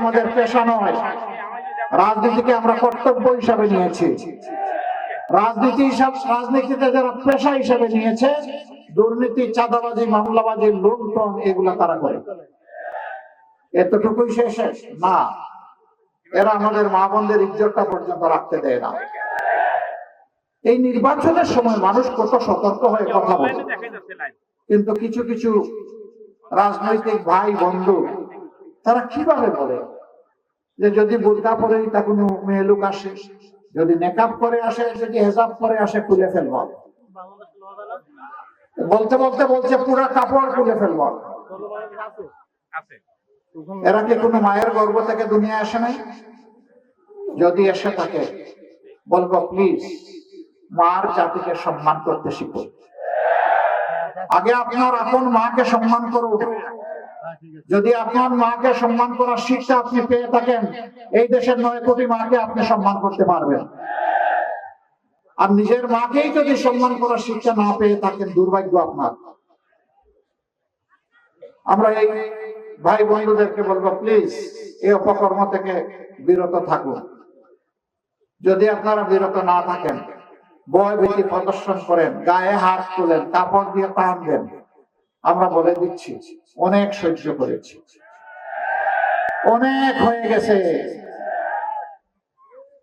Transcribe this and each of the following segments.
আমাদের পেশা নয়, রাজনীতিকে আমরা কর্তব্য হিসাবে নিয়েছি। রাজনীতিতে যারা পেশা হিসাবে নিয়েছে, দুর্নীতি, চাঁদাবাজি, মামলাবাজি, লুণ্ঠন এগুলা তারা করে। এতটুকুই শেষ না, এরা আমাদের মা বোনদের ইজ্জতটা পর্যন্ত রাখতে দেয় না। এই নির্বাচনের সময় মানুষ কত সতর্ক হয়ে কথা বলে, কিন্তু কিছু কিছু রাজনৈতিক ভাই বন্ধু তারা কিভাবে বলে যে যদি বোরকা পরে তা কোনো মেয়ে লোক আসে, যদি নেকাব করে আসে, যদি হেজাব করে আসে খুলে ফেলব। বলতে বলতে বলছে পুরা কাপড় খুলে ফেলব। এরা কি কোনো মায়ের গর্ভ থেকে দুনিয়া আসে নাই? যদি এসে থাকে বলবো প্লিজ মার জাতিকে সম্মান করতে শিখুন। আগে আপনার আপন মাকে সম্মান করুন। যদি আপনার মাকে সম্মান করার শিক্ষা আপনি পেয়ে থাকেন, এই দেশের 9 কোটি মাকে আপনি সম্মান করতে পারবেন। আর নিজের মাকেই যদি সম্মান করার শিক্ষা না পেয়ে থাকেন, দুর্ভাগ্য আপনার। আমরা এই ভাই বন্ধুদেরকে বলবো প্লিজ এই অপকর্ম থেকে বিরত থাকুন। যদি আপনারা বিরত না থাকেন, ভয় ভীতি প্রদর্শন করেন, গায়ে হাত তোলেন, কাপড় দিয়ে টান দেন, আমরা বলে দিচ্ছি অনেক সহ্য করেছি, অনেক হয়ে গেছে,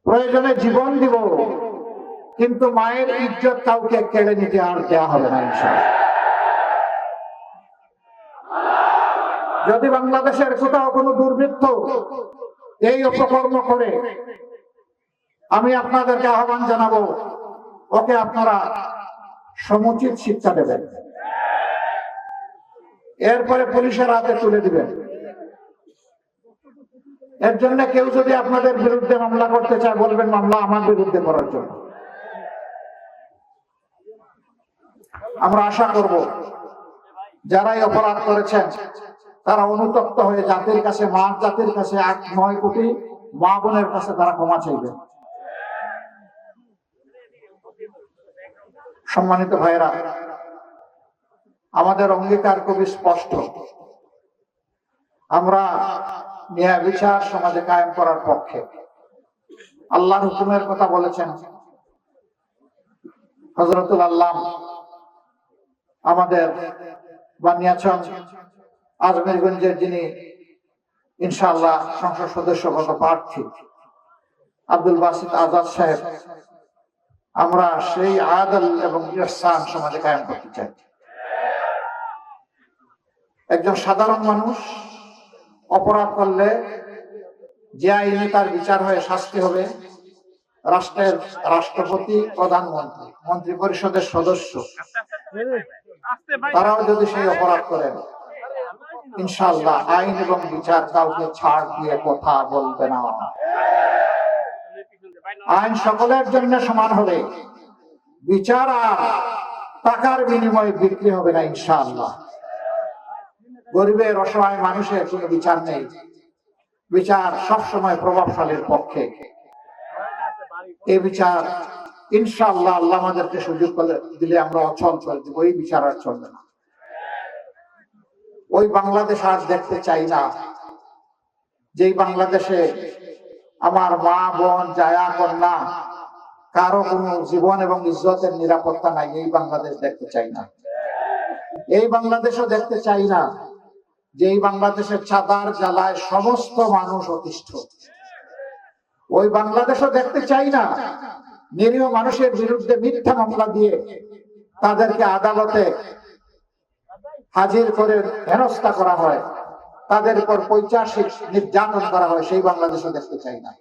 প্রয়োজনে জীবন দিব, কিন্তু মায়ের ইজ্জত কাউকে কেড়ে নিতে আর দেওয়া হবে না ইনশাআল্লাহ। যদি বাংলাদেশের কোথাও কোনো দুর্বৃত্ত এই অপকর্ম করে, আমি আপনাদেরকে আহ্বান জানাবো, ওকে আপনারা সমুচিত শিক্ষা দেবেন, এরপরে পুলিশের হাতে তুলে দিবেন। এর জন্য কেউ যদি আপনাদের বিরুদ্ধে মামলা করতে চায়, বলবেন মামলা আমার বিরুদ্ধে করার জন্য। আমরা আশা করব যারাই অপরাধ করেছেন তারা অনুতপ্ত হয়ে জাতির কাছে, মার জাতির কাছে, 8-9 কোটি মা বোনের কাছে তারা ক্ষমা চাইবেন। সম্মানিত ভাইরা, আমাদের অঙ্গীকার খুবই স্পষ্ট। আমরা ন্যায় বিচার সমাজে কায়েম করার পক্ষে। আল্লাহর হুকুমের কথা বলেছেন হযরতুল আল্লাহ আমাদের বানিয়াচং আজমিরগঞ্জের, যিনি ইনশাআল্লাহ সংসদ সদস্য পদ প্রার্থী আব্দুল বাসিত আজাদ সাহেব। আমরা সেই আদল এবং ইহসান সমাজে কায়েম করতে চাই। একজন সাধারণ মানুষ অপরাধ করলে যে আইনে তার বিচার হয়ে শাস্তি হবে, রাষ্ট্রের রাষ্ট্রপতি, প্রধানমন্ত্রী, মন্ত্রী পরিষদের সদস্য, তারাও যদি সেই অপরাধ করেন, ইনশাআল্লাহ আইন এবং বিচার কাউকে ছাড় দিয়ে কথা বলবে না। আইন সকলের জন্য সমান হবে, বিচার আর টাকার বিনিময়ে বিক্রি হবে না ইনশাআল্লাহ। গরিবের, অসহায় মানুষের কোনো বিচার নেই, বিচার সবসময় প্রভাবশালীর পক্ষে। এই বিচার ইনশাআল্লাহ আল্লাহ আমাদেরকে সুযোগ দিলে আমরা অচল চলছি, ওই বিচার আর চলবে না। ওই বাংলাদেশ আর দেখতে চাই না, যেই বাংলাদেশে আমার মা বোন, জায়া কন্যা কারো কোনো জীবন এবং ইজ্জতের নিরাপত্তা নাই। এই বাংলাদেশ দেখতে চাই না। এই বাংলাদেশও দেখতে চাই না যে এই বাংলাদেশের চাঁদার জ্বালায় সমস্ত মানুষ অতিষ্ঠ। ওই বাংলাদেশও দেখতে চাই না নিরীহ মানুষের বিরুদ্ধে মিথ্যা মামলা দিয়ে তাদেরকে আদালতে হাজির করে হেনস্থা করা হয়, তাদের উপর পৈশাচিক নির্যাতন করা হয়। সেই বাংলাদেশও দেখতে চাই না।